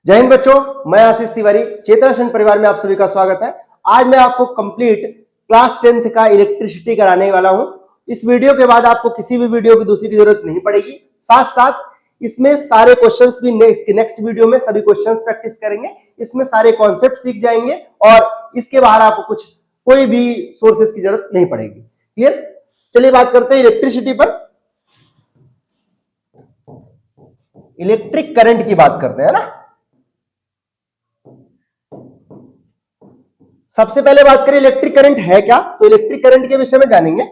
जय हिंद बच्चों, मैं आशीष तिवारी, चेतना सेन परिवार में आप सभी का स्वागत है। आज मैं आपको कंप्लीट क्लास 10th का इलेक्ट्रिसिटी कराने वाला हूं। इस वीडियो के बाद आपको किसी भी वीडियो की दूसरी की जरूरत नहीं पड़ेगी। साथ साथ इसमें सारे क्वेश्चंस भी नेक्स्ट वीडियो में सभी क्वेश्चंस प्रैक्टिस करेंगे। इसमें सारे कॉन्सेप्ट सीख जाएंगे और इसके बाहर आपको कोई भी सोर्सेस की जरूरत नहीं पड़ेगी। क्लियर? चलिए बात करते हैं इलेक्ट्रिसिटी पर। इलेक्ट्रिक करंट की बात करते हैं ना। सबसे पहले बात करें इलेक्ट्रिक करंट है क्या, तो इलेक्ट्रिक करंट के विषय में जानेंगे।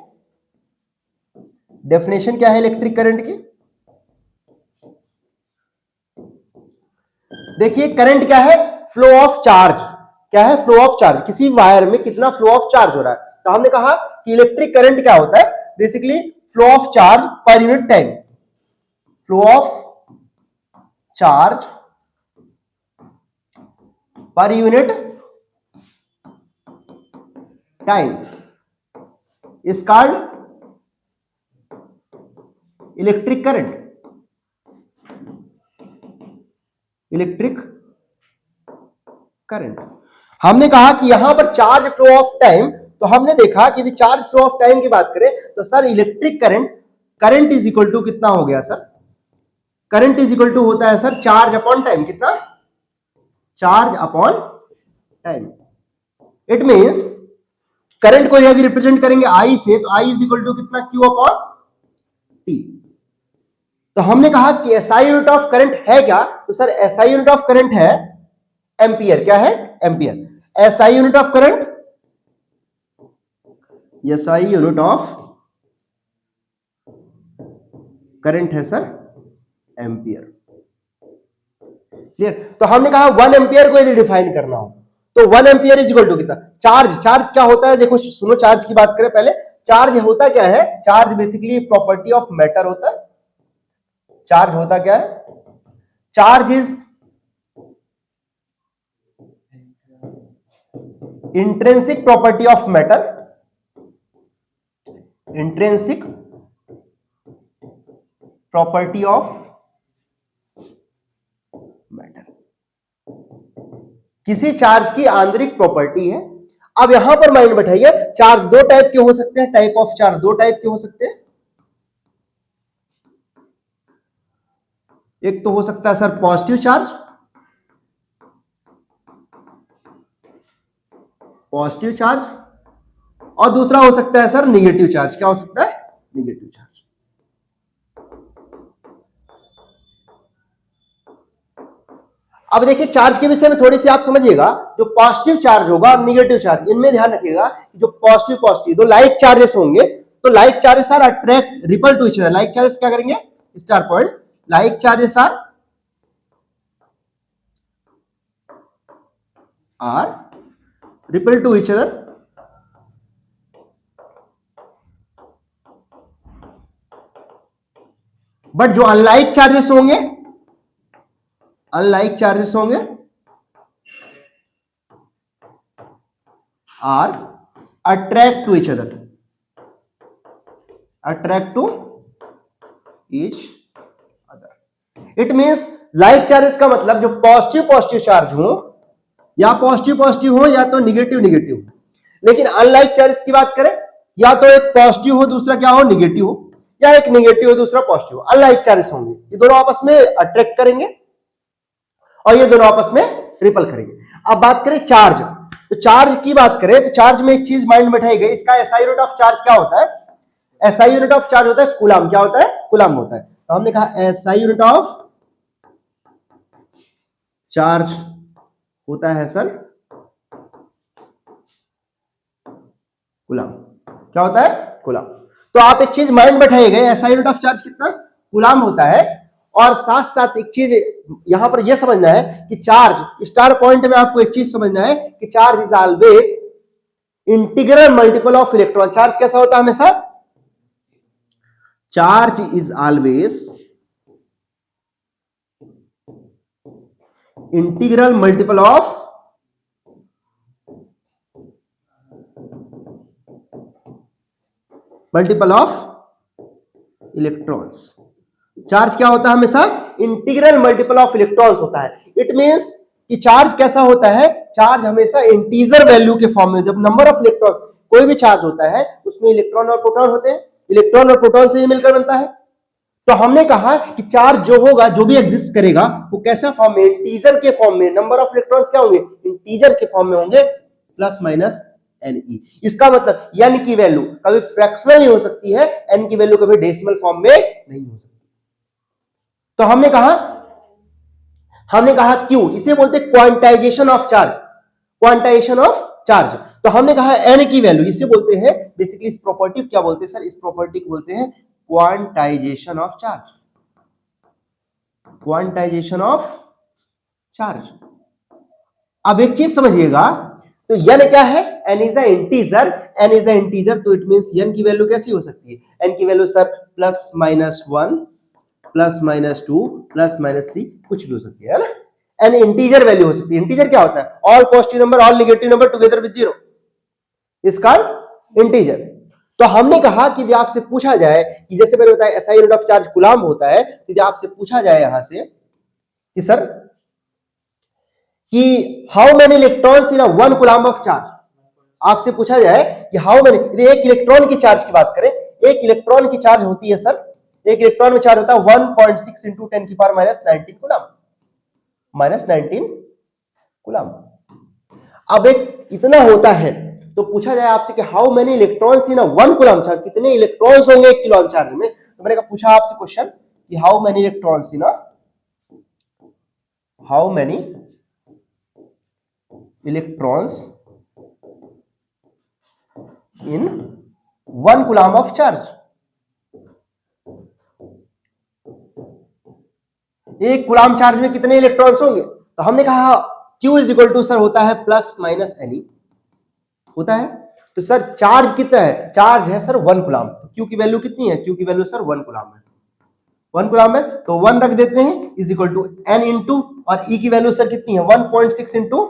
डेफिनेशन क्या है इलेक्ट्रिक करंट की? देखिए करंट क्या है? Flow of charge. क्या है? Flow of charge. किसी वायर में कितना फ्लो ऑफ चार्ज हो रहा है। तो हमने कहा कि इलेक्ट्रिक करंट क्या होता है? Basically flow of charge per unit time. Flow of charge per unit time is called electric current. Electric current. हमने कहा कि यहां पर चार्ज फ्लो ऑफ टाइम, तो हमने देखा कि यदि चार्ज फ्लो ऑफ टाइम की बात करें तो sir electric current is equal to कितना हो गया sir? Current is equal to होता है सर चार्ज अपॉन टाइम। कितना? Charge upon time. It means current को यदि रिप्रेजेंट करेंगे आई से, तो आई इज इक्वल टू कितना? Q upon T. तो हमने कहा कि एसआई यूनिट ऑफ करंट है क्या, तो sir SI unit of current है एम्पियर। क्या है? Ampere. SI unit of current, SI unit of current है सर एम्पियर। क्लियर? तो हमने कहा 1 एम्पियर को यदि डिफाइन करना हो तो 1 एम्पियर इज इक्वल टू कितना? चार्ज। चार्ज क्या होता है? देखो सुनो, चार्ज की बात करें पहले। चार्ज होता क्या है? Charge basically property of matter होता है। चार्ज होता क्या है? Charge is intrinsic property of matter. Intrinsic property of matter किसी चार्ज की आंतरिक प्रॉपर्टी है। अब यहां पर माइंड बैठाइए, चार्ज दो टाइप के हो सकते हैं। टाइप ऑफ चार्ज दो टाइप के हो सकते हैं। एक तो हो सकता है sir positive charge, positive charge, और दूसरा हो सकता है सर निगेटिव चार्ज। क्या हो सकता है? Negative charge. अब देखिए चार्ज के विषय में थोड़ी सी आप समझिएगा। जो पॉजिटिव चार्ज होगा और निगेटिव चार्ज, इनमें ध्यान रखिएगा। जो पॉजिटिव दो लाइक चार्जेस होंगे, तो like charges are attract repel to each other. Like charges क्या करेंगे? Star point. Like charges are repel to each other, but जो अनलाइक चार्जेस होंगे, अनलाइक चार्जेस होंगे are attract to each other. Attract to each other. It means like charges का मतलब जो positive charge हो, या पॉजिटिव हो या तो निगेटिव हो। लेकिन अनलाइक चार्जेस की बात करें, या तो एक पॉजिटिव हो दूसरा क्या हो? निगेटिव हो, या एक निगेटिव हो दूसरा पॉजिटिव हो। अनलाइक चार्जेस होंगे, ये दोनों आपस में अट्रैक्ट करेंगे और ये दोनों आपस में रिपल करेंगे। अब बात करें चार्ज, तो चार्ज की बात करें तो चार्ज में एक चीज माइंड बैठाई गई, इसका एसआई यूनिट ऑफ चार्ज क्या होता है? एसआई यूनिट ऑफ चार्ज होता है कूलम। क्या होता है? कूलम होता है। तो हमने कहा एसआई यूनिट ऑफ चार्ज होता है सर कूलम। क्या होता है? कूलम। तो आप एक चीज माइंड बैठाइएगा, एसआई यूनिट ऑफ चार्ज कितना? कूलम होता है। और साथ साथ एक चीज यहां पर यह समझना है कि चार्ज स्टार पॉइंट में आपको एक चीज समझना है कि charge is always integral multiple of electron. Charge कैसा होता है? हमेशा charge is always integral multiple of electrons. Charge क्या होता है? हमेशा इंटीग्रल मल्टीपल ऑफ इलेक्ट्रॉन्स होता है। इट मींस कि चार्ज कैसा होता है, चार्ज हमेशा इंटीजर वैल्यू के फॉर्म में, जब नंबर ऑफ इलेक्ट्रॉन्स कोई भी चार्ज होता है उसमें इलेक्ट्रॉन और प्रोटॉन होते हैं, इलेक्ट्रॉन और प्रोटॉन से ही मिलकर बनता है। तो हमने कहा कि चार्ज जो होगा, जो भी एग्जिस्ट करेगा, वो कैसा फॉर्म में, इंटीजर के फॉर्म में, नंबर ऑफ इलेक्ट्रॉन्स क्या होंगे, इंटीजर के फॉर्म में होंगे, प्लस माइनस Ne। इसका मतलब n की वैल्यू कभी फ्रैक्शनल नहीं हो सकती है, n की वैल्यू कभी डेसिमल फॉर्म में नहीं हो सकती। तो हमने कहा क्यों, इसे बोलते हैं quantization of charge, quantization of charge. तो हमने कहा n की वैल्यू, इसे बोलते हैं बेसिकली, इस प्रॉपर्टी को क्या बोलते हैं सर, इस प्रॉपर्टी को बोलते हैं quantization of charge, quantization of charge. अब एक चीज समझिएगा, तो n क्या है, n is a integer, n is a integer, तो इट मींस n की वैल्यू कैसी हो सकती है, n की value sir plus minus 1, plus minus 2, plus minus 3, कुछ भी हो सकती है ना। n इंटीजर वैल्यू हो सकती है। इंटीजर क्या होता है, all positive number, all negative number together with zero, is called integer. तो हमने कहा कि यदि आपसे पूछा जाए कि जैसे मैंने बताया SI unit of charge coulomb होता है, यदि आपसे पूछा जाए यहां से कि सर कि how many electrons in one coulomb of charge, आपसे पूछा जाए कि हाउ मेनी, यदि एक इलेक्ट्रॉन की चार्ज की बात करें, एक इलेक्ट्रॉन की चार्ज होती है सर, एक इलेक्ट्रॉन में चार्ज होता है 1.6 इंटू 10 की power minus 19 coulomb, minus 19 coulomb. अब एक इतना होता है, तो पूछा जाए आपसे कि how many electrons in one coulomb charge, कितने इलेक्ट्रॉन्स होंगे एक कूलम्ब चार्ज में, तो मैंने कहा पूछा आपसे क्वेश्चन कि how many electrons in, how many electrons in one coulomb of charge, एक कूलम्ब चार्ज में कितने इलेक्ट्रॉन्स होंगे। तो हमने कहा Q is equal to sir होता है प्लस माइनस Ne होता है। तो सर चार्ज कितना है, चार्ज है सर 1 कूलम्ब, तो Q की वैल्यू कितनी है, Q की वैल्यू सर 1 कूलम्ब है, 1 कूलम्ब है, तो 1 रख देते हैं is equal to N into, और E की वैल्यू सर कितनी है 1.6 इंटू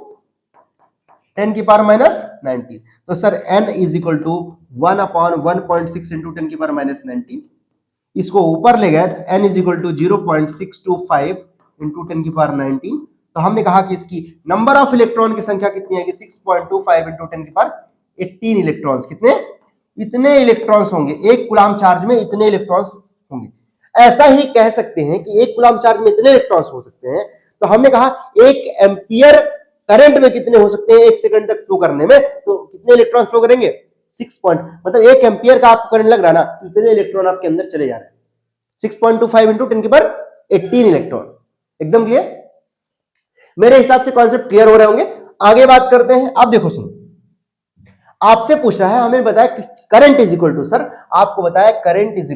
10 की पावर माइनस 19, तो sir N is equal to 1 upon 1.6 into 10 की पावर माइनस 19, इसको ऊपर ले गए तो n is equal to 0.625 into 10 की पावर 19, तो हमने कहा कि इसकी नंबर ऑफ इलेक्ट्रॉन की संख्या कितनी है कि 6.25 इंटू 10 की पावर 18 इलेक्ट्रॉन्स, कितने, इतने इलेक्ट्रॉन्स होंगे एक कूलम्ब चार्ज में, इतने इलेक्ट्रॉन्स होंगे। ऐसा ही कह सकते हैं कि एक कूलम्ब चार्ज में इतने इलेक्ट्रॉन्स हो सकते हैं। तो हमने कहा 1 एम्पियर करंट में कितने हो सकते हैं 1 सेकंड तक फ्लो करने में, तो कितने इलेक्ट्रॉन फ्लो करेंगे 6 पॉइंट, मतलब 1 एम्पियर का आपको करंट लग रहा है ना, इतने इलेक्ट्रॉन आपके अंदर चले जा रहे हैं, 6.25 इंटू 10 की पावर 18 इलेक्ट्रॉन। एकदम क्लियर, मेरे हिसाब से कॉन्सेप्ट क्लियर हो रहे होंगे। आगे बात करते हैं। आप देखो सुनो, आपसे पूछ रहा है, हमें बताया कि current is equal to, sir आपको बताया current is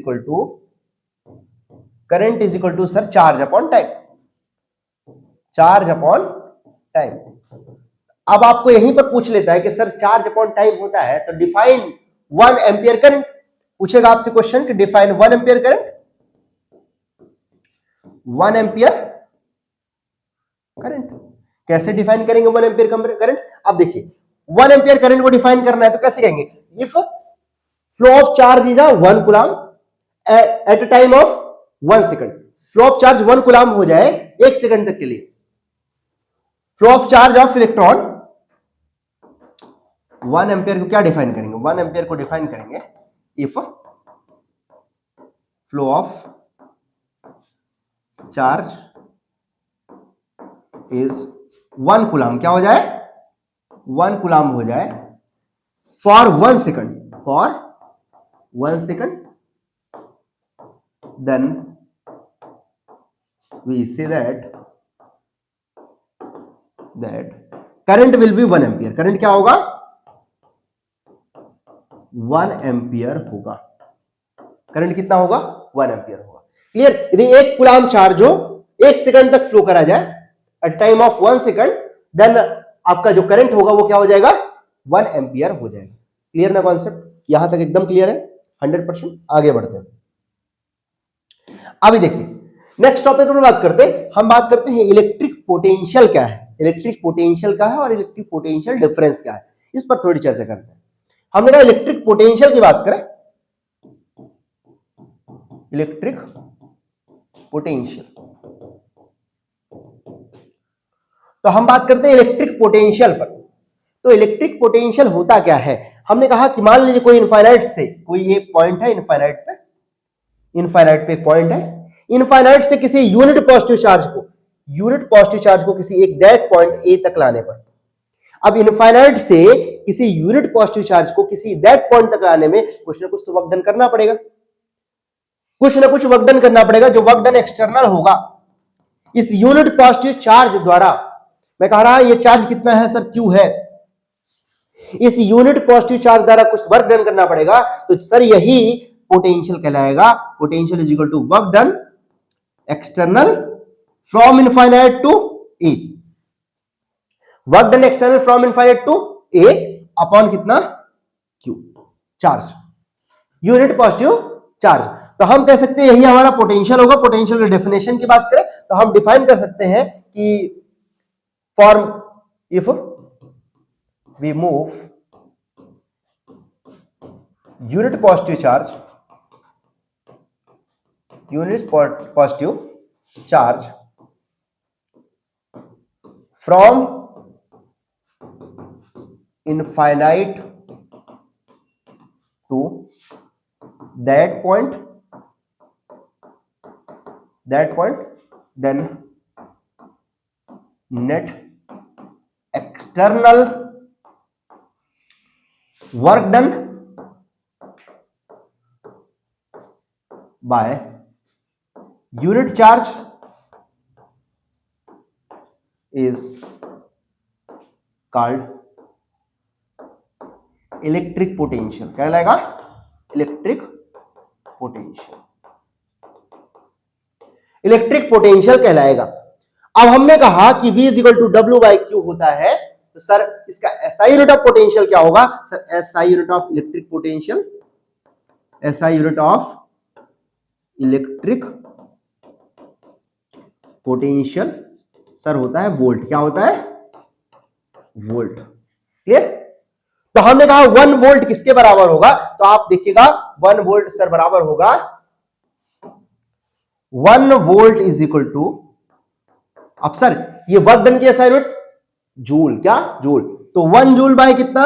equal to sir charge upon time, charge upon time. अब आपको यहीं पर पूछ लेता है कि सर चार्ज अपॉन टाइम होता है तो डिफाइन 1 एम्पियर करंट, पूछेगा आपसे क्वेश्चन कि define 1 ampere current, 1 ampere current कैसे डिफाइन करेंगे 1 एम्पियर करंट। अब देखिए 1 एम्पियर करंट को डिफाइन करना है तो कैसे कहेंगे, if flow of charge is 1 coulomb at a time of 1 second, flow of charge 1 coulomb हो जाए 1 सेकंड तक के लिए, flow of charge of electron 1 ampere को क्या डिफाइन करेंगे, 1 एम्पियर को डिफाइन करेंगे if flow of charge is 1 coulomb, क्या हो जाए 1 कूलम्ब हो जाए for 1 second, for 1 second, then we say that current will be 1 ampere, current क्या होगा 1 एम्पियर होगा, करंट कितना होगा 1 एम्पियर होगा। क्लियर, यदि 1 कूलम्ब चार्ज हो 1 सेकंड तक फ्लो करा जाए at time of 1 second, then आपका जो करंट होगा वो क्या हो जाएगा 1 एम्पियर हो जाएगा। क्लियर ना कॉन्सेप्ट, यहां तक एकदम क्लियर है 100%। आगे बढ़ते हैं, अभी देखिए नेक्स्ट टॉपिक पर बात करते हैं। हम बात करते हैं इलेक्ट्रिक पोटेंशियल क्या है, इलेक्ट्रिक पोटेंशियल क्या है और इलेक्ट्रिक पोटेंशियल डिफरेंस क्या है, इस पर थोड़ी चर्चा करते हैं। हमने कहा इलेक्ट्रिक पोटेंशियल की बात करें, इलेक्ट्रिक पोटेंशियल तो हम बात करते हैं इलेक्ट्रिक पोटेंशियल पर। तो इलेक्ट्रिक पोटेंशियल होता क्या है? हमने कहा कि मान लीजिए कोई इनफाइनाइट से कोई एक पॉइंट है, इनफाइनाइट पे एक पॉइंट है, इनफाइनाइट से किसी यूनिट पॉजिटिव चार्ज को किसी एक दैट पॉइंट ए तक लाने पर, अब इनफाइनाइट से किसी यूनिट पॉजिटिव चार्ज को किसी दैट पॉइंट तक लाने में कुछ ना कुछ तो वर्क डन करना पड़ेगा, जो वर्क डन एक्सटर्नल होगा इस यूनिट पॉजिटिव चार्ज द्वारा। मैं कह रहा ये चार्ज कितना है सर? Q है। इस यूनिट पॉजिटिव चार्ज द्वारा कुछ वर्क डन करना पड़ेगा, तो सर यही पोटेंशियल कहलाएगा। Potential is equal to work done external from infinite to A, work done external from infinite to A upon कितना? Q, charge, unit positive charge. तो हम कह सकते हैं यही हमारा पोटेंशियल होगा। पोटेंशियल की डेफिनेशन की बात करें तो हम डिफाइन कर सकते हैं कि form if we move unit positive charge from infinite to that point, then net external work done by unit charge is called electric potential। क्या कहलाएगा? इलेक्ट्रिक पोटेंशियल कहलाएगा। अब हमने कहा कि V is equal to W by Q होता है, तो सर इसका SI यूनिट ऑफ पोटेंशियल क्या होगा? Sir SI unit of electric potential sir होता है वोल्ट। क्या होता है? वोल्ट। क्लियर? तो हमने कहा 1 वोल्ट किसके बराबर होगा? तो आप देखिएगा 1 वोल्ट सर बराबर होगा 1 वोल्ट इज इक्वल टू, अब सर ये वर्क डन की SI यूनिट जूल, क्या? जूल। तो 1 जूल बाय कितना?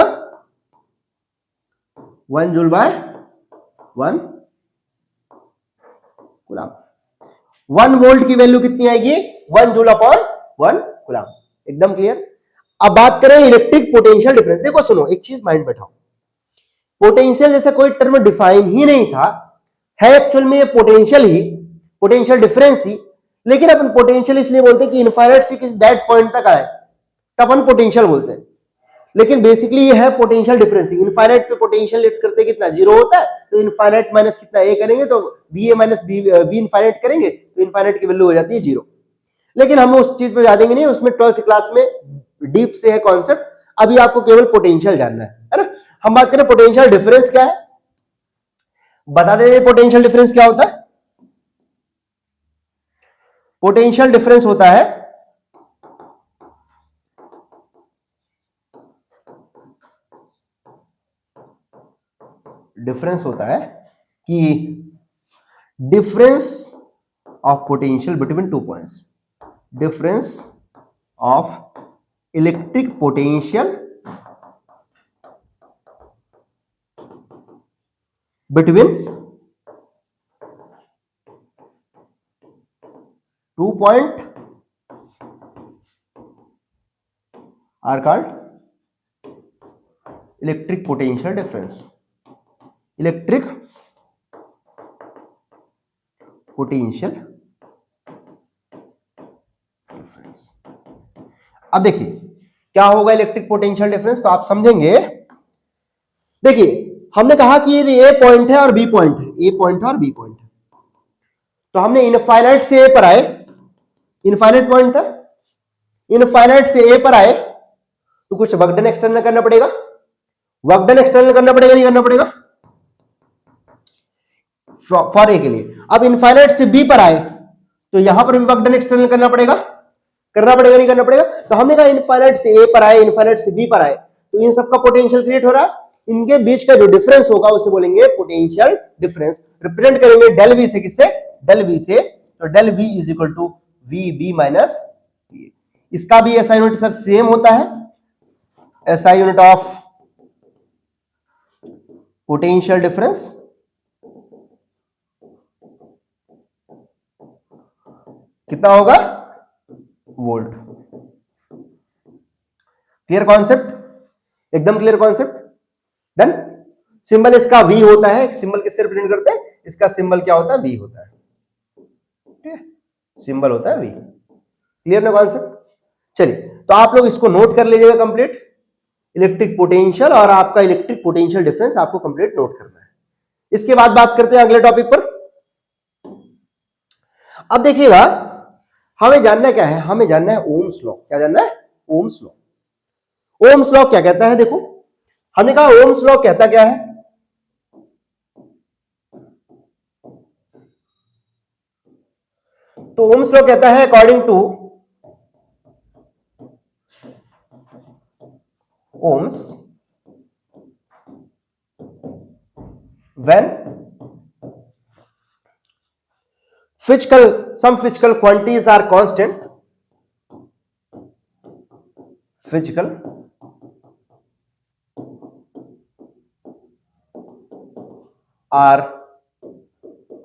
1 जूल बाय 1 कूलम। 1 वोल्ट की वैल्यू कितनी आएगी? 1 जूल अपॉन 1 कूलम। एकदम क्लियर। अब बात करें इलेक्ट्रिक पोटेंशियल डिफरेंस। देखो सुनो, एक चीज माइंड बैठाओ, पोटेंशियल जैसा कोई टर्म डिफाइन ही नहीं था, है एक्चुअल में ये पोटेंशियल डिफरेंस ही, लेकिन अपन पोटेंशियल इसलिए बोलते हैं कि इनफाइनाइट से किसी दैट पॉइंट तक आए तब अपन पोटेंशियल बोलते हैं, लेकिन बेसिकली ये है पोटेंशियल डिफरेंस ही। इनफाइनाइट पे पोटेंशियल लेट करते कितना? 0 होता है, तो इनफाइनाइट माइनस कितना? A करेंगे तो VA माइनस V इनफाइनाइट करेंगे तो इनफाइनाइट की वैल्यू हो जाती है 0। लेकिन हम उस चीज पे जानेंगे नहीं, उसमें 12th क्लास में डीप से है कॉन्सेप्ट, अभी आपको केवल पोटेंशियल जानना है ना। हम बात करें पोटेंशियल डिफरेंस क्या है, बता दें पोटेंशियल डिफरेंस क्या होता है? पोटेंशियल डिफरेंस होता है कि difference of potential between 2 points, difference of electric potential between 2 point are called electric potential difference. Electric potential difference. अब देखिए क्या होगा इलेक्ट्रिक पोटेंशियल डिफरेंस, तो आप समझेंगे। देखिए हमने कहा कि ये ए पॉइंट है और बी पॉइंट है, ए पॉइंट है और बी पॉइंट है, तो हमने इनफाइनाइट से ए पर आए, इनफाइनाइट पॉइंट था, इनफाइनाइट से ए पर आए तो कुछ वर्क डन एक्सटर्नल करना पड़ेगा, वर्क डन एक्सटर्नल करना पड़ेगा नहीं करना पड़ेगा? फॉर ए के लिए। अब इनफाइनाइट से बी पर आए तो यहां पर भी वर्क डन एक्सटर्नल करना पड़ेगा नहीं करना पड़ेगा? तो हमने कहा इनफाइनाइट से ए पर आए, इनफाइनाइट से बी पर आए, तो इन सबका पोटेंशियल क्रिएट हो रहा है, इनके बीच का जो डिफरेंस होगा उसे बोलेंगे पोटेंशियल डिफरेंस। रिप्रेजेंट करेंगे डेल वी से, किससे? डेल वी से। तो del V is equal to V B minus, इसका भी एसआई यूनिट सर सेम होता है, SI unit of potential difference कितना होगा, वोल्ट। क्लियर कॉन्सेप्ट, एकदम क्लियर कॉन्सेप्ट, डन। सिंबल इसका V होता है, सिंबल किससे रिप्रेजेंट करते हैं, इसका सिंबल क्या होता है, V होता है, ठीक है, सिंबल होता है V। क्लियर ना कॉन्सेप्ट। चलिए तो आप लोग इसको नोट कर लीजिएगा कंप्लीट, इलेक्ट्रिक पोटेंशियल और आपका इलेक्ट्रिक पोटेंशियल डिफरेंस आपको कंप्लीट नोट करना है। इसके बाद बात करते हैं अगले टॉपिक पर। अब देखिएगा हमें जानना क्या है, हमें जानना है ओम्स लॉ। क्या जानना है, ओम्स लॉ। ओम्स लॉ क्या कहता है, देखो हमने कहा ओम्स लॉ कहता क्या है, तो ओम्स लॉ कहता है according to Ohm's when some physical quantities are constant, physical are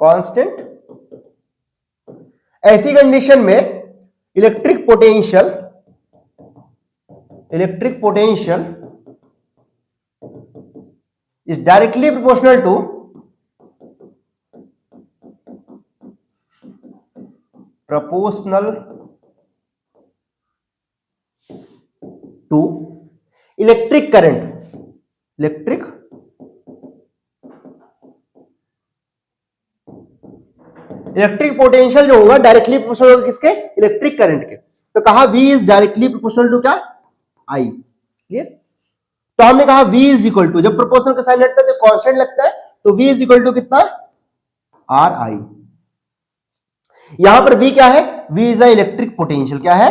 constant, ऐसी कंडीशन में electric potential is directly proportional to electric current. Electric potential जो होगा डायरेक्टली प्रोपोर्शनल होगा किसके, इलेक्ट्रिक करंट के। तो कहा V is directly proportional to क्या, I। क्लियर। तो हमने कहा V इज इक्वल टू, जब प्रोपोर्शनल का साइन लगता है तो कांस्टेंट लगता है, तो V इज इक्वल टू कितना, RI। यहां पर V क्या है, V is a electric potential. क्या है,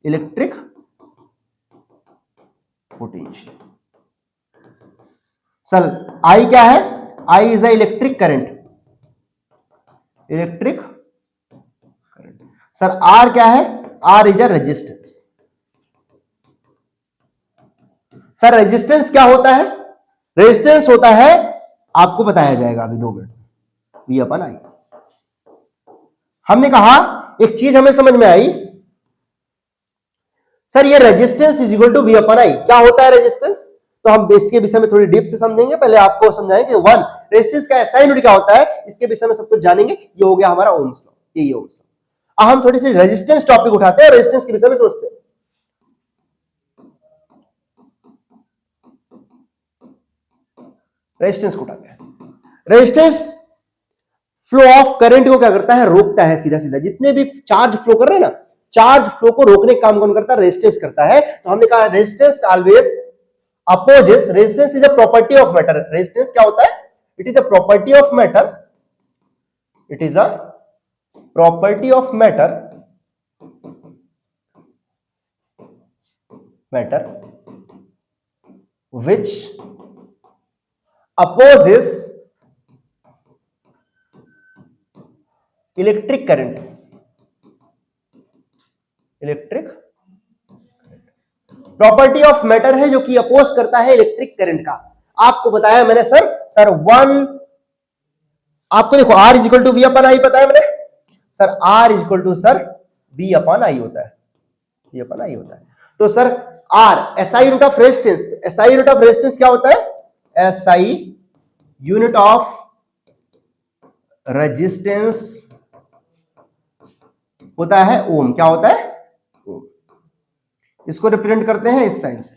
इलेक्ट्रिक पोटेंशियल। सर I क्या है, I is a electric current, electric current. Sir R क्या है, R is a resistance. Sir resistance क्या होता है, रेजिस्टेंस होता है, आपको बताया जाएगा अभी 2 मिनट, V अपन I। हमने कहा एक चीज हमें समझ में आई, सर ये resistance is equal to V upon I। क्या होता है रेजिस्टेंस, तो हम इसके विषय में थोड़ी डीप से समझेंगे। पहले आपको समझाएंगे वन रेजिस्टेंस का एसआई यूनिट क्या होता है, इसके विषय में सब कुछ जानेंगे। ये हो गया हमारा ओम्स लॉ, ये ओम्स लॉ। अब हम थोड़ी सी रेजिस्टेंस टॉपिक उठाते हैं और रेजिस्टेंस के विषय में सोचते हैं। रेजिस्टेंस को उठाते हैं। रेजिस्टेंस फ्लो ऑफ करंट को क्या करता है, रोकता है सीधा सीधा। जितने भी चार्ज फ्लो कर रहे हैं ना, चार्ज फ्लो को रोकने का काम कौन करता है, रेजिस्टेंस करता है। तो हमने कहा resistance always opposes, resistance is a property of matter. Resistance क्या होता है, it is a property of matter, it is a property of matter which opposes electric current. Electric property of matter है जो कि अपोज करता है electric current का। आपको बताया मैंने सर वन, आपको देखो R is equal to V upon I बताया मैंने sir, R is equal to sir V upon I होता है, V अपन I होता है। तो sir R SI unit of resistance, SI unit of resistance क्या होता है, SI यूनिट ऑफ रेजिस्टेंस होता है ओम। क्या होता है, ओम। इसको रिप्रेजेंट करते हैं इस साइन से,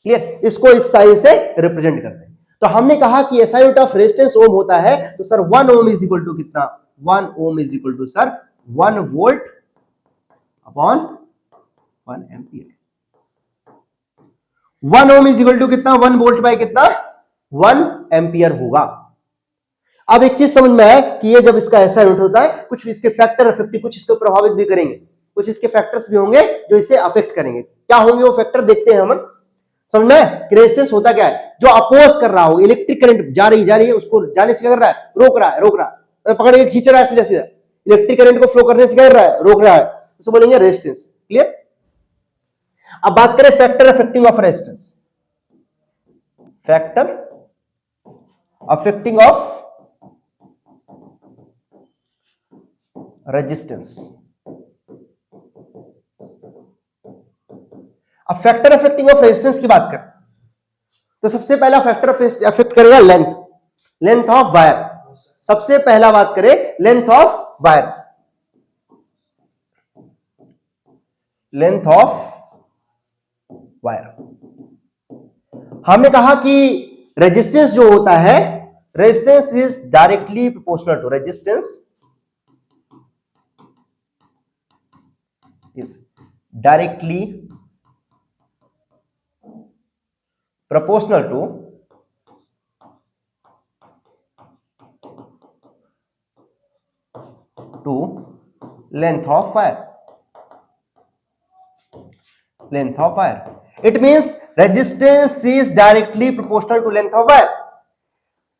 क्लियर, इसको इस साइन से रिप्रेजेंट करते हैं। तो हमने कहा कि SI unit of resistance ohm होता है, तो sir 1 ohm is equal to कितना, 1 ohm is equal to sir 1 volt upon 1 ampere. 1 ohm is equal to कितना, 1 वोल्ट बाय कितना, 1 एम्पियर होगा। अब एक चीज समझ में आया कि ये जब इसका ऐसा यूनिट होता है, कुछ इसके फैक्टर इफेक्टिव, कुछ इसको प्रभावित भी करेंगे, कुछ इसके फैक्टर्स भी होंगे जो इसे अफेक्ट करेंगे। क्या होंगे वो फैक्टर, देखते हैं हम। समझ में, रेजिस्टेंस होता क्या है, जो अपोज कर रहा हो, इलेक्ट्रिक करंट जा रही है, उसको जाने से क्या कर रहा है, रोक रहा है, पकड़ के खींच रहा है सीधा सीधा, इलेक्ट्रिक करंट को फ्लो करने से क्या कर रहा है, रोक रहा है। उसे बोलेंगे रेजिस्टेंस। क्लियर? अब बात करें factor affecting of resistance. Factor affecting of resistance. अब फैक्टर अफेक्टिंग ऑफ रेजिस्टेंस की बात करें तो सबसे पहला फैक्टर अफेक्ट करेगा लेंथ ऑफ वायर। सबसे पहला बात करें length of wire. Length of wire, हमने कहा कि रेजिस्टेंस जो होता है, resistance is directly proportional to resistance is directly proportional to length of wire. Length of wire. It means resistance is directly proportional to length of wire.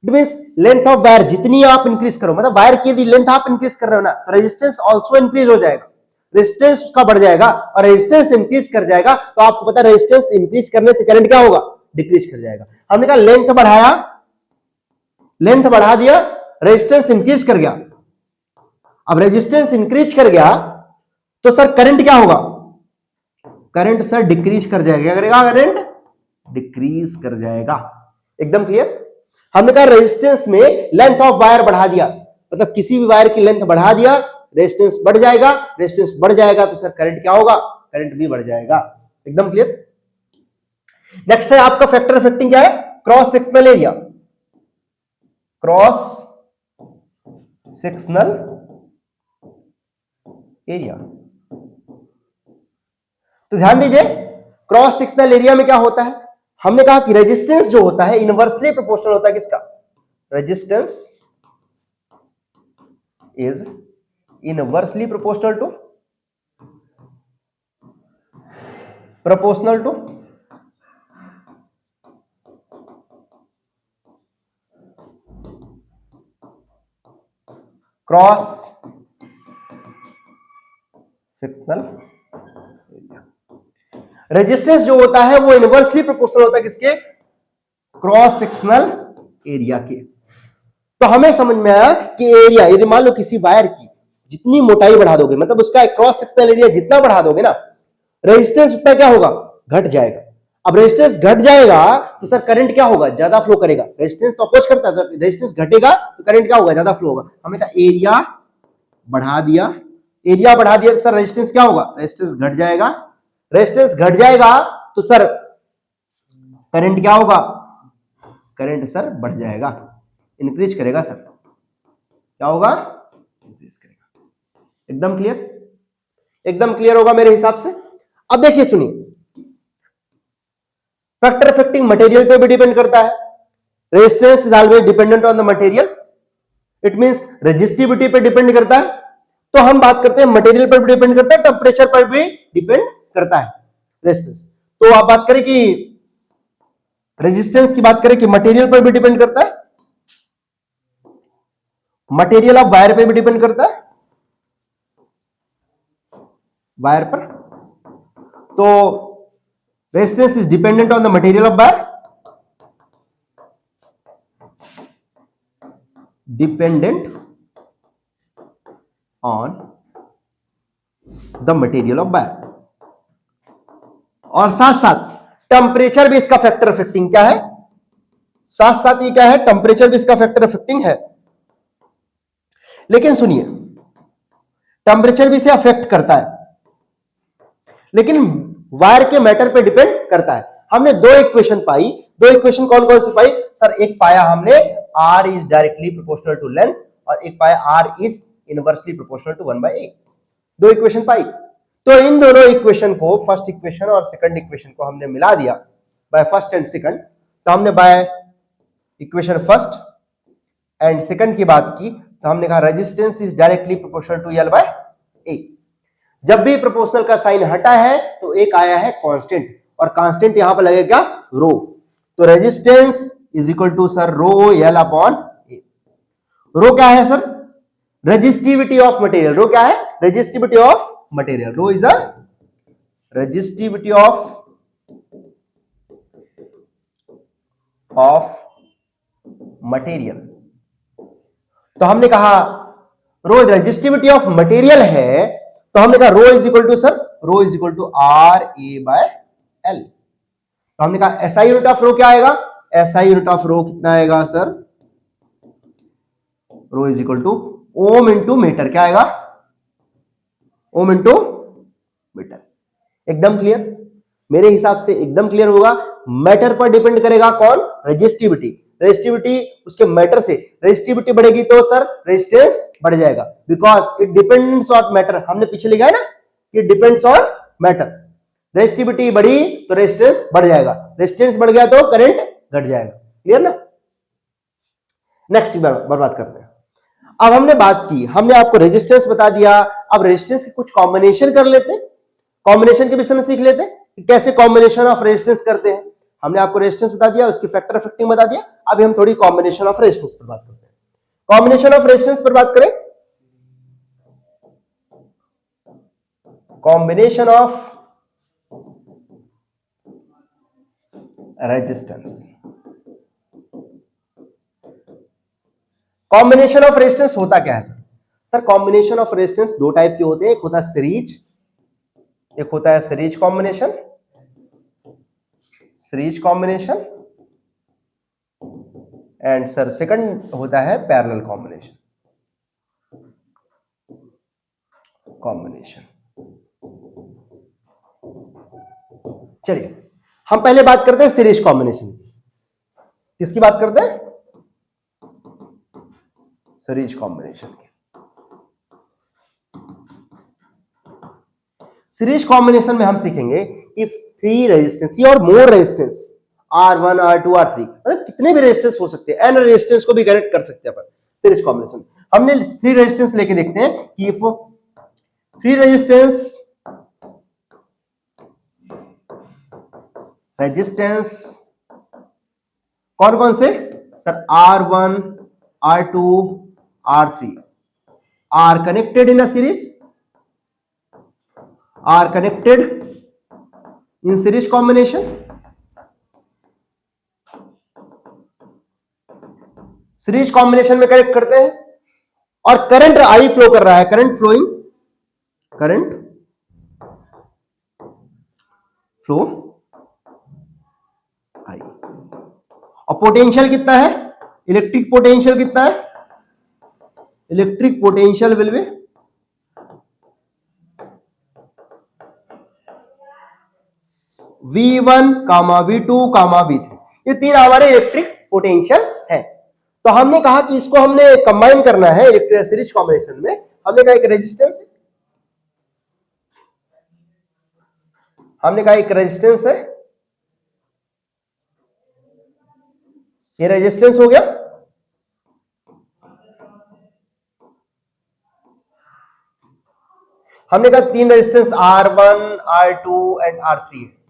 It means length of wire जितनी आप increase करो, मतलब wire की यदि length आप increase कर रहे हो ना, तो रेजिस्टेंस ऑल्सो इंक्रीज हो जाएगा, रेजिस्टेंस उसका बढ़ जाएगा, और रेजिस्टेंस इंक्रीज कर जाएगा तो आपको पता है रेजिस्टेंस इंक्रीज करने से करंट क्या होगा, डिक्रीज कर जाएगा। हमने कहा लेंथ बढ़ाया, लेंथ बढ़ा दिया, रेजिस्टेंस इंक्रीज कर गया। अब रेजिस्टेंस इंक्रीज कर गया तो सर करंट क्या होगा, करंट सर डिक्रीज कर जाएगा। क्या करेगा, करंट डिक्रीज कर जाएगा। एकदम क्लियर? हमने कहा रेजिस्टेंस में लेंथ ऑफ वायर बढ़ा दिया, मतलब किसी भी वायर की लेंथ बढ़ा दिया, रेजिस्टेंस बढ़ जाएगा, रेजिस्टेंस बढ़ जाएगा तो सर करंट क्या होगा, करंट भी बढ़ जाएगा। एकदम क्लियर? नेक्स्ट है आपका फैक्टर अफेक्टिंग क्या है, cross sectional area. Cross sectional area, तो ध्यान दीजिए क्रॉस सेक्शनल एरिया में क्या होता है, हमने कहा कि रेजिस्टेंस जो होता है इनवर्सली प्रोपोर्शनल होता है किसका, resistance is inversely proportional to cross sectional area. Resistance जो होता है वो इनवर्सली प्रोपोर्शनल होता है किसके, क्रॉस सेक्शनल एरिया के। तो हमें समझ में आया कि एरिया, यदि मान लो किसी वायर की जितनी मोटाई बढ़ा दोगे, मतलब उसका क्रॉस सेक्शनल एरिया जितना बढ़ा दोगे ना, रेजिस्टेंस उतना क्या होगा, घट जाएगा। अब रेजिस्टेंस घट जाएगा तो सर करंट क्या होगा, ज्यादा फ्लो करेगा। रेजिस्टेंस तो अपोज करता है, तो रेजिस्टेंस घटेगा तो करंट क्या होगा, ज्यादा फ्लो होगा। हमने कहा एरिया बढ़ा दिया, एरिया बढ़ा दिया तो सर रेजिस्टेंस क्या होगा, रेजिस्टेंस घट जाएगा। रेजिस्टेंस घट जाएगा तो सर करंट क्या होगा, करंट सर बढ़ जाएगा, इंक्रीज करेगा। सर क्या होगा, इंक्रीज करेगा। एकदम क्लियर? एकदम क्लियर होगा मेरे हिसाब से। अब देखिए सुनिए, फैक्टर अफेक्टिंग मटेरियल पे भी डिपेंड करता है। Resistance is always dependent on the material, it means resistivity पे डिपेंड करता है। तो हम बात करते हैं मटेरियल पर भी डिपेंड करता है, टेम्परेचर पर भी डिपेंड करता है रेजिस्टेंस। तो आप बात करें कि रेजिस्टेंस की बात करें कि मटेरियल पर भी डिपेंड करता है, मटेरियल ऑफ वायर पे भी डिपेंड करता है, वायर पर। तो resistance is dependent on the material of wire, dependent on the material of wire. और साथ साथ टेम्परेचर भी इसका फैक्टर अफेक्टिंग क्या है, साथ साथ ये क्या है, टेम्परेचर भी इसका फैक्टर अफेक्टिंग है। लेकिन सुनिए, टेम्परेचर भी इसे अफेक्ट करता है, लेकिन वायर के मैटर पे डिपेंड करता है। हमने दो इक्वेशन पाई, दो इक्वेशन कौन कौन सी पाई सर, एक पाया हमने R is directly proportional to length, और एक पाया R is inversely proportional to 1/8। दो इक्वेशन पाई। तो इन दोनों इक्वेशन को, फर्स्ट इक्वेशन और सेकंड इक्वेशन को हमने मिला दिया बाय फर्स्ट एंड सेकंड। तो हमने by equation first and second की बात की, तो हमने कहा resistance is directly proportional to L/A। जब भी प्रोपोर्शनल का साइन हटा है तो एक आया है कांस्टेंट, और कांस्टेंट यहां पर लगेगा रो। तो resistance is equal to sir rho L/A। Rho क्या है sir, resistivity of material. Rho क्या है, resistivity of material, rho is a resistivity of material. तो हमने कहा रो रेजिस्टिविटी ऑफ मटेरियल है, तो हमने कहा rho is equal to sir, rho is equal to R A by L. तो हमने कहा एसआई यूनिट ऑफ रो क्या आएगा, एसआई यूनिट ऑफ रो कितना आएगा sir, rho is equal to ohm into metre, क्या आएगा, ओम इंटू मीटर। एकदम क्लियर, मेरे हिसाब से एकदम क्लियर होगा। मैटर पर डिपेंड करेगा कौन, रेजिस्टिविटी, रेजिस्टिविटी उसके मैटर से, रेजिस्टिविटी बढ़ेगी तो सर रेजिस्टेंस बढ़ जाएगा, because it depends on matter. हमने पीछे लिखा है ना, it depends on matter. Resistivity बढ़ी तो रेजिस्टेंस बढ़ जाएगा, रेजिस्टेंस बढ़ गया तो करंट घट जाएगा। क्लियर ना। नेक्स्ट बात करते हैं। अब हमने बात की, हमने आपको रेजिस्टेंस बता दिया, अब रेजिस्टेंस के कुछ कॉम्बिनेशन कर लेते हैं, कॉम्बिनेशन के विषय में सीख लेते हैं कि कैसे कॉम्बिनेशन ऑफ रेजिस्टेंस करते हैं। हमने आपको रेजिस्टेंस बता दिया, उसकी फैक्टर इफेक्टिंग बता दिया, अभी हम थोड़ी कॉम्बिनेशन ऑफ रेजिस्टेंस पर बात करते हैं। कॉम्बिनेशन ऑफ रेजिस्टेंस पर बात करें, combination of resistance, combination of resistance होता क्या है sir? Sir combination of resistance दो टाइप के होते हैं, एक होता है सीरीज, एक होता है series combination, series combination, and sir second होता है पैरेलल कॉम्बिनेशन, कॉम्बिनेशन। चलिए हम पहले बात करते हैं सीरीज कॉम्बिनेशन की। किसकी बात करते हैं? सीरीज कॉम्बिनेशन की। सीरीज कॉम्बिनेशन में हम सीखेंगे कि थ्री रेजिस्टेंस, थ्री और more resistance, R1, R2, R3, मतलब कितने भी रेजिस्टेंस हो सकते हैं, एन रेजिस्टेंस को भी कनेक्ट कर सकते हैं अपन सीरीज कॉम्बिनेशन। हमने थ्री रेजिस्टेंस लेके देखते हैं कि इफ थ्री रेजिस्टेंस कौन कौन से sir, R1, R2, R3 are connected in a series, are connected in series combination, series combination में कनेक्ट करते हैं, और करंट आई फ्लो कर रहा है, current flowing, current flow I, और पोटेंशियल कितना है, इलेक्ट्रिक पोटेंशियल कितना है, electric potential will be V1, V2, V3, ये तीन हमारे इलेक्ट्रिक पोटेंशियल है। तो हमने कहा कि इसको हमने कंबाइन करना है इलेक्ट्रिक सीरीज कॉम्बिनेशन में। हमने कहा एक रेजिस्टेंस, हमने कहा एक रेजिस्टेंस है, ये रेजिस्टेंस हो गया, हमने कहा तीन resistance R1, R2 and R3 है।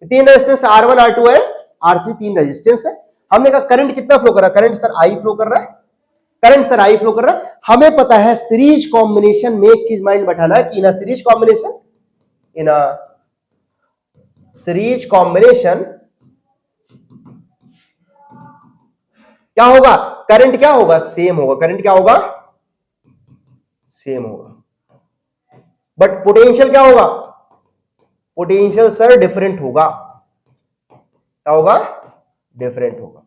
तीन resistance R1, R2 and R3 तीन रेजिस्टेंस है। हमने कहा करंट कितना फ्लो कर रहा है, करंट सर I फ्लो कर रहा है, करंट सर I फ्लो कर रहा है। हमें पता है सीरीज कॉम्बिनेशन में एक चीज माइंड बैठाना है कि इन सीरीज कॉम्बिनेशन, इन सीरीज कॉम्बिनेशन क्या होगा, करंट क्या होगा, सेम होगा, करंट क्या होगा, सेम होगा, बट पोटेंशियल क्या होगा, पोटेंशियल सर डिफरेंट होगा, क्या होगा, डिफरेंट होगा।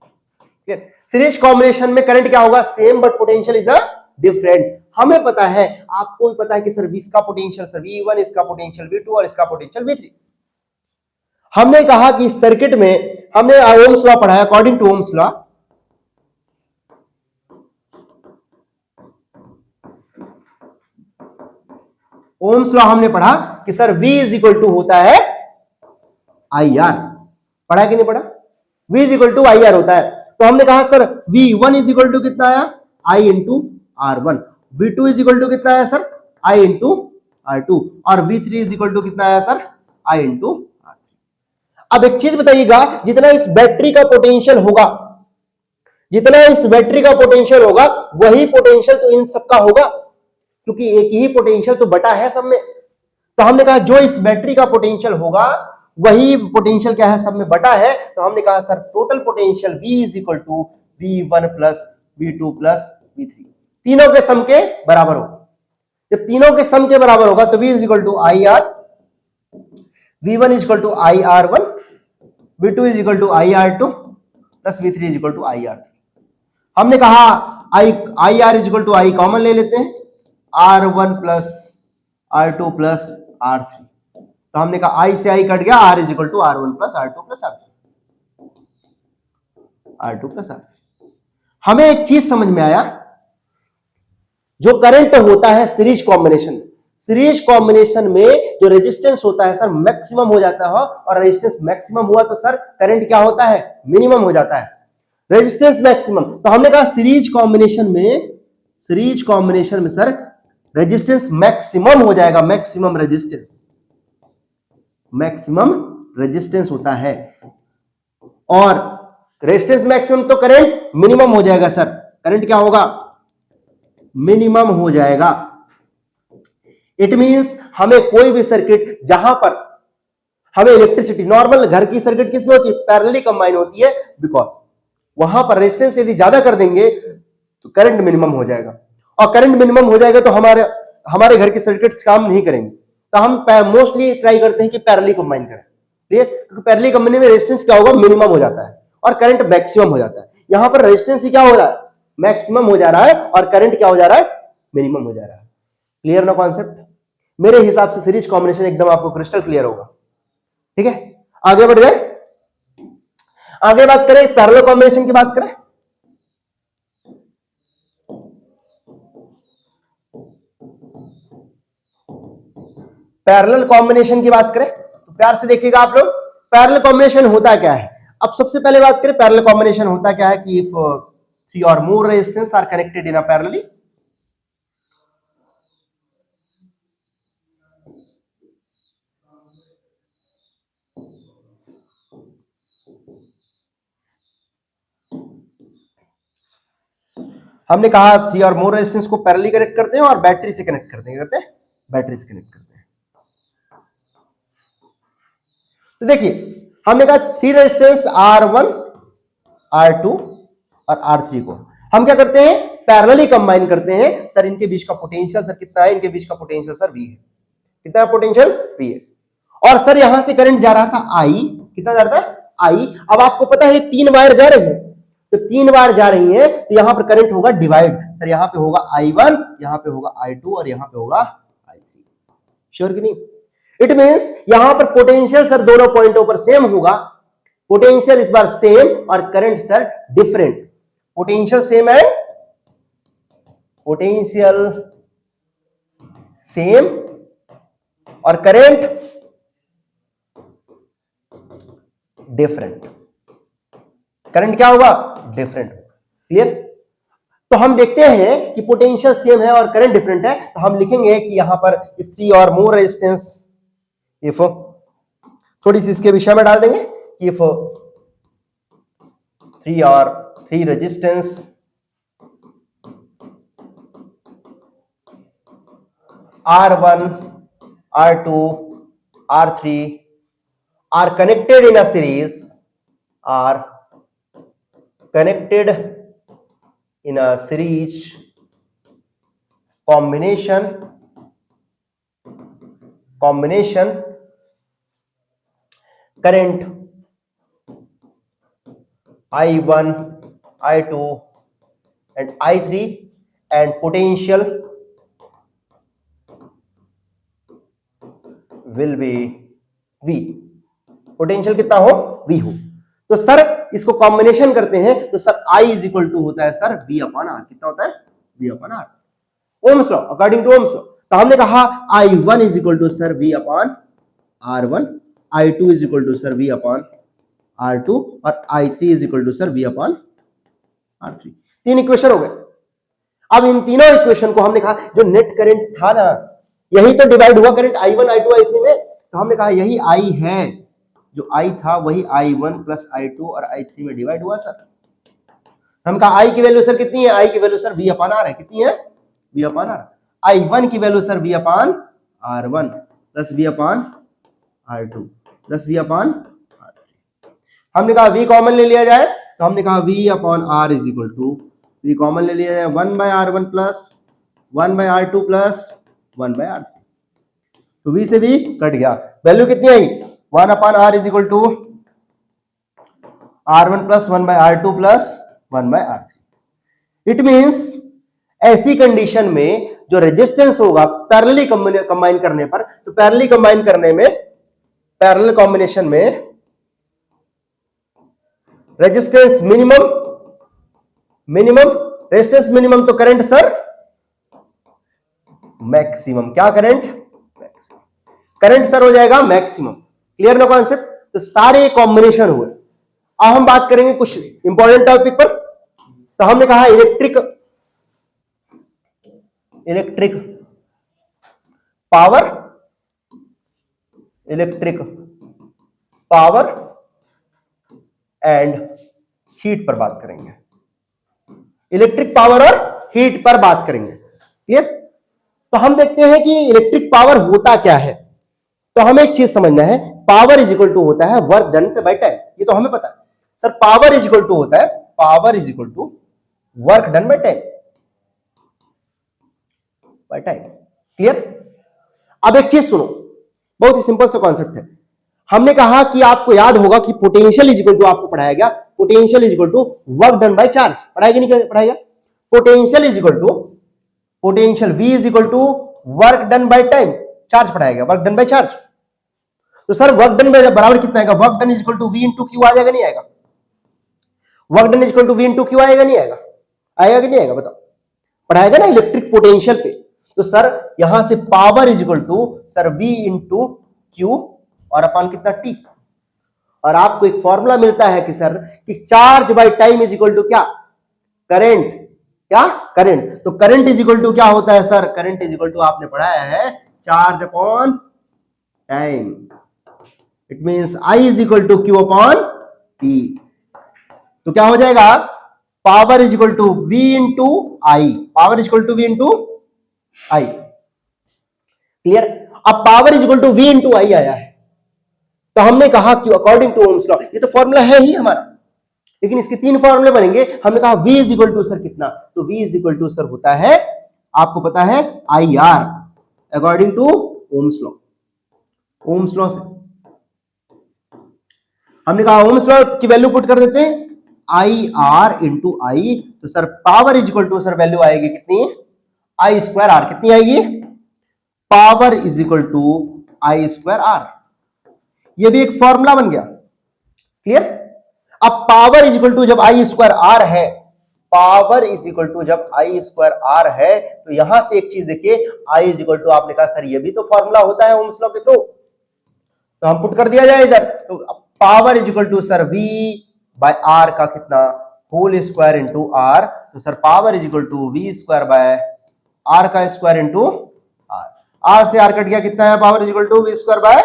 ठीक है, सीरीज कॉम्बिनेशन में करंट क्या होगा, same, but potential is a different. हमें पता है, आपको भी पता है कि सर इसका पोटेंशियल सर V1, इसका पोटेंशियल V2 और इसका पोटेंशियल V3। हमने कहा कि इस सर्किट में हमने ओम्स लॉ पढ़ा है, according to Ohm's law Ohm's law हमने पढ़ा कि sir V is equal to होता है IR, पढ़ा कि नहीं पढ़ा, V is equal to IR होता है। तो हमने कहा sir V1 is equal to कितना आया, I into R1, V2 is equal to कितना आया सर, I इंटू R2, और V3 इज इक्वल टू कितना आया सर, I इंटू R3। अब एक चीज बताइएगा, जितना इस बैटरी का पोटेंशियल होगा, जितना इस बैटरी का पोटेंशियल होगा वही पोटेंशियल तो इन सबका होगा, क्योंकि एक ही पोटेंशियल तो बटा है सब में। तो हमने कहा जो इस बैटरी का पोटेंशियल होगा वही पोटेंशियल क्या है, सब में बटा है। तो हमने कहा sir total potential V is equal to V1 plus V2 plus V3, तीनों के सम के बराबर होगा। जब तीनों के सम के बराबर होगा तो V is equal to IR, V1 is equal to IR1, V2 is equal to IR2 plus V3 is equal to IR3। हमने कहा IR is equal to I common ले लेते हैं, R1 plus R2 plus R3। तो हमने कहा I से I cut गया, R is equal to R1 plus R2 plus R2 plus R3। हमें एक चीज समझ में आया, जो करंट होता है सीरीज कॉम्बिनेशन, सीरीज कॉम्बिनेशन में जो रेजिस्टेंस होता है सर मैक्सिमम हो जाता है, और रेजिस्टेंस मैक्सिमम हुआ तो सर करंट क्या होता है, मिनिमम हो जाता है। रेजिस्टेंस मैक्सिमम, तो हमने कहा सीरीज कॉम्बिनेशन में सर रेजिस्टेंस मैक्सिमम हो जाएगा, मैक्सिमम रेजिस्टेंस होता है, और रेजिस्टेंस मैक्सिमम तो करंट मिनिमम हो जाएगा सर, करंट क्या होगा, मिनिमम हो जाएगा। इट मींस हमें कोई भी सर्किट जहां पर हमें इलेक्ट्रिसिटी, नॉर्मल घर की सर्किट किसमें होती है, पैरेलली कंबाइन होती है, बिकॉज वहां पर रेजिस्टेंस यदि ज्यादा कर देंगे तो करंट मिनिमम हो जाएगा, और करंट मिनिमम हो जाएगा तो हमारे घर की सर्किट्स काम नहीं करेंगे। तो हम मोस्टली ट्राई करते हैं कि पैरेलली कंबाइन करें, ठीक है, क्योंकि पैरेलली कंबाइन में रेजिस्टेंस क्या होगा, मिनिमम हो जाता है और करंट मैक्सिमम हो जाता है। यहां पर रेजिस्टेंस ही क्या हो रहा है, मैक्सिमम हो जा रहा है, और करंट क्या हो जा रहा है, मिनिमम हो जा रहा है। क्लियर ना कॉन्सेप्ट? मेरे हिसाब से सीरीज कॉम्बिनेशन एकदम आपको क्रिस्टल क्लियर होगा, ठीक है। आगे बढ़ जाए, आगे बात करें पैरेलल कॉम्बिनेशन की बात करें। पैरेलल कॉम्बिनेशन की बात करें तो प्यार से देखिएगा आप लोग, पैरेलल कॉम्बिनेशन होता क्या है। अब सबसे पहले बात करें पैरेलल कॉम्बिनेशन होता क्या है कि if 3 or more resistors are connected in a parallelly, हमने कहा 3 और मोर रेजिस्टेंस को पैरेलली कनेक्ट करते हैं और बैटरी से कनेक्ट करते हैं, बैटरी से कनेक्ट करते हैं। तो देखिए हमने कहा 3 रेजिस्टेंस R1, R2 और R3 को हम क्या करते हैं, पैरेलली कंबाइन करते हैं। सर इनके बीच का पोटेंशियल सर कितना है, इनके बीच का पोटेंशियल सर V है, कितना पोटेंशियल V है। और सर यहां से करंट जा रहा था I, कितना जा रहा था I। अब आपको पता है 3 वायर जा रहे हैं, तो 3 वायर जा रही है तो यहां पर करंट होगा डिवाइड, सर यहां पे होगा I1, यहां पे होगा I2 और यहां पे होगा I3। श्योर कि नहीं? इट मींस यहां पर पोटेंशियल सर दोनों पॉइंटों पर सेम होगा, पोटेंशियल इस बार सेम और current sir different. Potential same है, पोटेंशियल सेम और करंट डिफरेंट। करंट क्या होगा, डिफरेंट। क्लियर? तो हम देखते हैं कि पोटेंशियल सेम है और करंट डिफरेंट है, तो हम लिखेंगे कि यहां पर इफ 3 और मोर रेजिस्टेंस, इफ थोड़ी सी इसके विषय में डाल देंगे, if 3 resistance R1, R2, R3 are connected in a series, are connected in a series combination current I1, I2 and I3 and potential will be V। Potential कितना हो, V हो। तो सर इसको कॉम्बिनेशन करते हैं तो sir I is equal to होता है सर V अपॉन R। कितना होता है, V upon R, Ohm's law, according to Ohm's law. तो हमने कहा I1 is equal to sir V upon R1, I2 is equal to sir V upon R2 और I3 is equal to sir V upon R3। 3 equation हो गए। अब इन तीनों equation को हमने कहा जो नेट करंट था ना, यही तो डिवाइड हुआ करंट I1, I2, I3 में, तो हमने कहा यही I है, जो I था वही I1 प्लस I2 और I3 में डिवाइड हुआ सर। हम कहा I की वैल्यू सर कितनी है, I की value sir V upon R है, कितनी है, V अपॉन R। I1 की value sir V upon R1 plus V upon R2 plus V upon R3। हमने कहा V कॉमन ले लिया जाए, तो हमने कहा V upon R is equal to, V common ले लिया जाए 1/R1 plus 1/R2 plus 1/R3। तो V से V कट गया, वैल्यू कितनी आई 1 upon R is equal to R1 plus 1/R2 plus 1/R3। It means ऐसी कंडीशन में जो रेजिस्टेंस होगा पैरेलली कंबाइन करने पर, तो पैरेलली कंबाइन करने में, पैरेलल कॉम्बिनेशन में रेजिस्टेंस मिनिमम, रेजिस्टेंस मिनिमम, तो करंट सर मैक्सिमम। क्या करंट? मैक्सिमम। करंट सर हो जाएगा मैक्सिमम। क्लियर ना कॉन्सेप्ट? तो सारे कॉम्बिनेशन हुए। अब हम बात करेंगे कुछ इंपॉर्टेंट टॉपिक पर। तो हमने कहा इलेक्ट्रिक पावर एंड हीट पर बात करेंगे। इलेक्ट्रिक पावर और हीट पर बात करेंगे। क्लियर? तो हम देखते हैं कि इलेक्ट्रिक पावर होता क्या है। तो हमें एक चीज समझना है, पावर इज इक्वल टू होता है वर्क डन बाय टाइम। ये तो हमें पता है sir, power is equal to होता है, power is equal to work done by time, by time. Clear? अब एक चीज सुनो, बहुत ही सिंपल सा कॉन्सेप्ट है। हमने कहा कि आपको याद होगा कि पोटेंशियल इज इक्वल टू, आपको पढ़ाया गया potential is equal to work done by charge. पढ़ाएगा नहीं पढ़ाएगा? Potential is equal to, potential V is equal to work done by time, charge पढ़ाएगा वर्क डन बाय चार्ज। तो सर वर्क डन बाय बराबर कितना आएगा? Work done is equal to V into q आ जाएगा नहीं आएगा? Work done is equal to V into q आएगा नहीं आएगा? आएगा कि नहीं आएगा बताओ? पढ़ाएगा ना इलेक्ट्रिक पोटेंशियल पे। तो सर यहां से power is equal to sir V into Q और अपॉन कितना T। और आपको एक फॉर्मूला मिलता है कि सर कि charge by time is equal to क्या? करंट। क्या? करंट। तो करंट इज इक्वल टू क्या होता है sir? Current is equal to आपने पढ़ाया है charge upon time. It means I is equal to Q upon T। तो क्या हो जाएगा? Power is equal to V into I, power is equal to V into I. Clear? अब power is equal to V into I आया है, तो हमने कहा कि अकॉर्डिंग टू ओम्स लॉ, ये तो फॉर्मूला है ही हमारा, लेकिन इसके 3 फॉर्मूले बनेंगे। हमने कहा V is equal to sir कितना? तो V is equal to sir होता है, आपको पता है IR, according to Ohm's law. Ohm's law से हमने कहा ओम्स लॉ की वैल्यू पुट कर देते हैं, IR इंटू आई। तो sir power is equal to sir value आएगी कितनी? I square R। कितनी आएगी? Power is equal to I square R। ये भी एक फॉर्मूला बन गया। क्लियर? अब पावर इज इक्वल टू जब I स्क्वायर R है, पावर इज इक्वल टू जब I स्क्वायर R है, तो यहां से एक चीज देखिए, I इज इक्वल टू, आपने कहा सर ये भी तो फॉर्मूला होता है ओम्स लॉ के थ्रू, तो हम पुट कर दिया जाए इधर। तो power is equal to sir V by R का कितना? Whole square into R। तो sir power is equal to V square by R का स्क्वायर इंटू R। R से R कट गया, कितना है? Power is equal to V square by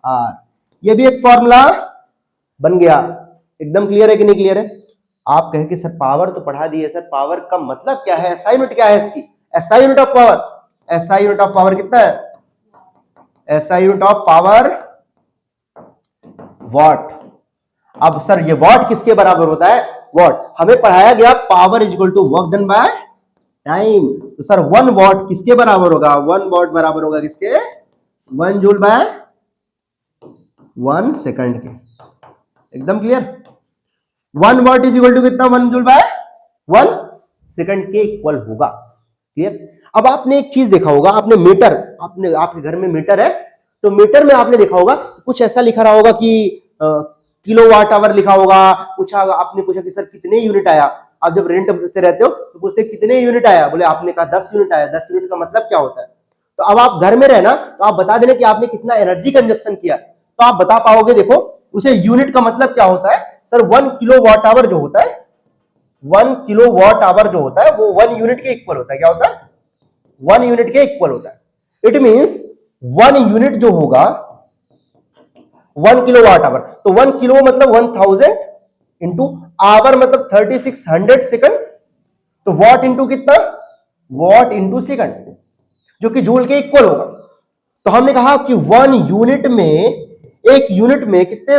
R। ये भी एक फॉर्मूला बन गया। एकदम क्लियर है कि नहीं क्लियर है? आप कहें कि सर पावर तो पढ़ा दिए, सर पावर का मतलब क्या है? SI यूनिट क्या है इसकी? SI unit of power, SI unit of power कितना है? SI unit of power watt. अब सर ये वॉट किसके बराबर होता है? वॉट। हमें पढ़ाया गया power is equal to work done by time. तो सर 1 वॉट किसके बराबर होगा? 1 वॉट बराबर होगा किसके? 1 जूल बाय 1 सेकंड के। एकदम clear? 1 watt is equal to कितना? 1 जूल बाय 1 सेकंड के इक्वल होगा। क्लियर? अब आपने एक चीज देखा होगा, आपने मीटर, आपके घर में मीटर है, तो मीटर में आपने देखा होगा कुछ ऐसा लिखा रहा होगा कि किलोवाट आवर लिखा होगा। आपने पूछा कि सर कितने यूनिट आया? आप जब रेंट से रहते हो तो पूछते कितने यूनिट आया, बोले आपने कहा 10 यूनिट आया। 10 यूनिट का मतलब क्या होता है? तो अब आप घर में रहना, तो आप बता देना कि आपने कितना एनर्जी कंजप्शन किया, तो आप बता पाओगे। देखो उसे यूनिट का मतलब क्या होता है सर? 1 किलोवाट आवर जो होता है, 1 किलोवाट आवर जो होता है वो 1 यूनिट के इक्वल होता है। क्या होता है? 1 यूनिट के इक्वल होता है। इट मींस 1 यूनिट जो होगा 1 किलोवाट आवर, तो 1 किलो मतलब 1000 इंटू आवर मतलब 3600 सेकंड, तो वॉट इंटू कितना? वॉट इंटू सेकंड, जो कि जूल के इक्वल होगा। तो हमने कहा कि 1 यूनिट में, एक यूनिट में कितने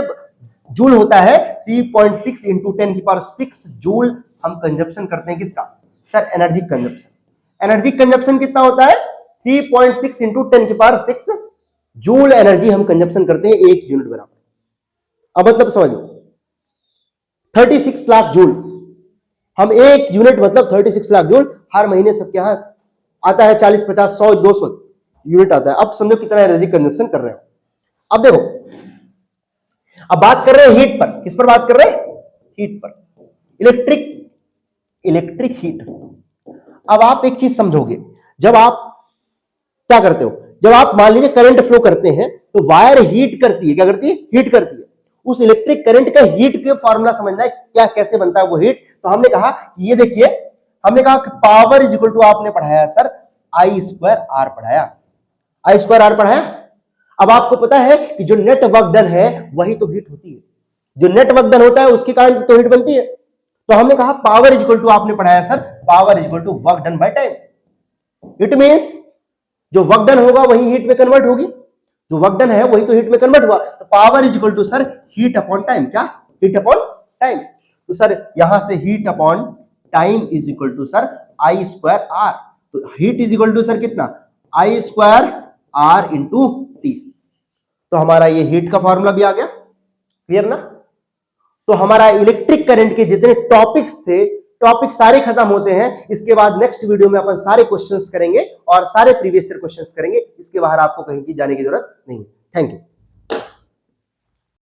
जूल होता है? 3.6 इंटू 10⁶ जूल हम कंजप्शन करते हैं। किसका sir? Energy consumption. Energy consumption कितना होता है? 3.6 इंटू 10⁶ जूल एनर्जी हम कंजप्शन करते हैं एक यूनिट बराबर। अब मतलब समझ लो 36 लाख जूल, हम एक यूनिट मतलब 36 लाख जूल हर महीने सबके यहां आता है। 40, 50, 100, 200 यूनिट आता है। अब समझो कितना एनर्जी कंजप्शन कर रहे हो। अब देखो, अब बात कर रहे हैं हीट पर। किस पर बात कर रहे हैं? हीट पर। Electric heat. अब आप एक चीज समझोगे, जब आप क्या करते हो, जब आप मान लीजिए करंट फ्लो करते हैं तो वायर हीट करती है। क्या करती है? हीट करती है। उस इलेक्ट्रिक करंट का हीट के फॉर्मूला समझना है, क्या कैसे बनता है वो हीट। तो हमने कहा कि ये देखिए, हमने कहा कि पावर इज इक्वल टू, आपने पढ़ाया सर I² R पढ़ाया, I² R पढ़ाया। अब आपको पता है कि जो नेट वर्क डन है वही तो हीट होती है। जो नेट वर्क डन होता है उसके कारण तो हीट बनती है। तो हमने कहा पावर इज इक्वल टू, आपने पढ़ाया sir power is equal to work done by time. It means जो वर्क डन होगा वही हीट में कन्वर्ट होगी, जो वर्क डन है वही तो हीट में कन्वर्ट हुआ। तो power is equal to sir heat upon time. क्या? Heat upon time. तो सर यहां से heat upon time is equal to sir I² R। तो heat is equal to sir कितना? I² R into T. तो हमारा ये हीट का फॉर्मूला भी आ गया। क्लियर ना? तो हमारा इलेक्ट्रिक करंट के जितने टॉपिक्स थे, टॉपिक सारे खत्म होते हैं। इसके बाद नेक्स्ट वीडियो में अपन सारे क्वेश्चंस करेंगे और सारे प्रीवियस ईयर क्वेश्चंस करेंगे। इसके बाहर आपको कहीं की जाने की जरूरत नहीं है। Thank you.